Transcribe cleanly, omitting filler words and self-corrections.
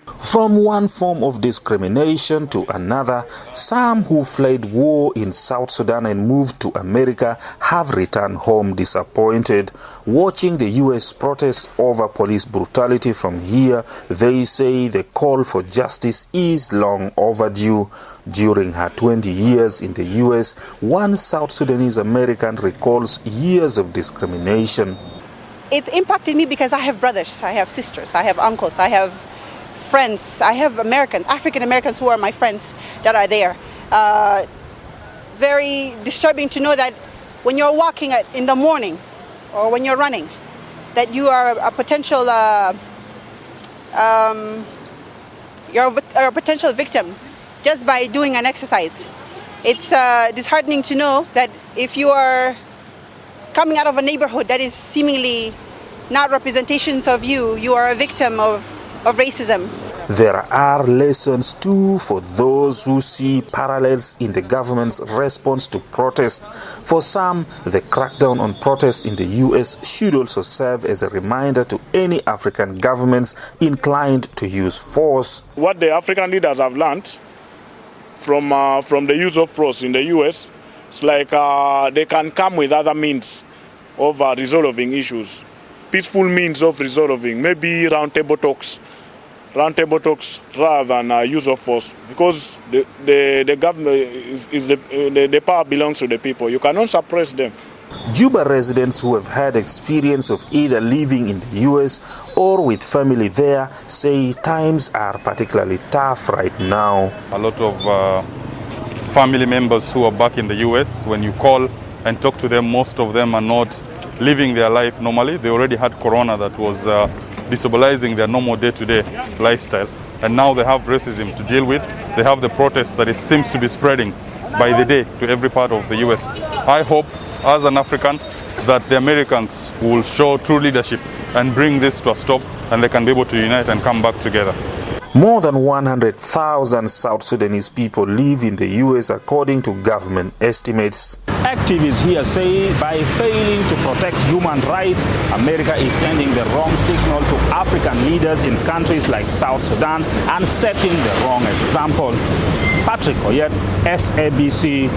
From one form of discrimination to another, some who fled war in South Sudan and moved to America have returned home disappointed. Watching the U.S. protests over police brutality from here, they say the call for justice is long overdue. During her 20 years in the U.S., one South Sudanese American recalls years of discrimination. It impacted me because I have brothers, I have sisters, I have uncles, I have friends, I have African-Americans who are my friends that are there. Very disturbing to know that when you're walking in the morning or when you're running, that you are a potential victim just by doing an exercise. It's disheartening to know that if you are coming out of a neighborhood that is seemingly not representations of you, you are a victim of racism. There are lessons too for those who see parallels in the government's response to protest. For some, the crackdown on protests in the U.S. should also serve as a reminder to any African governments inclined to use force. What the African leaders have learned from the use of force in the U.S., it's like they can come with other means of resolving issues, peaceful means of resolving, maybe roundtable talks rather than use of force, because the government the power belongs to the people. You cannot suppress them. Juba residents who have had experience of either living in the U.S. or with family there say times are particularly tough right now. A lot of family members who are back in the U.S., when you call and talk to them, most of them are not living their life normally. They already had corona that was destabilizing their normal day-to-day lifestyle, and now they have racism to deal with. They have the protest that seems to be spreading by the day to every part of the U.S. I hope, as an African, that the Americans will show true leadership and bring this to a stop, and they can be able to unite and come back together. More than 100,000 South Sudanese people live in the U.S. according to government estimates. Activists here say by failing to protect human rights, America is sending the wrong signal to African leaders in countries like South Sudan and setting the wrong example. Patrick Oyet, SABC.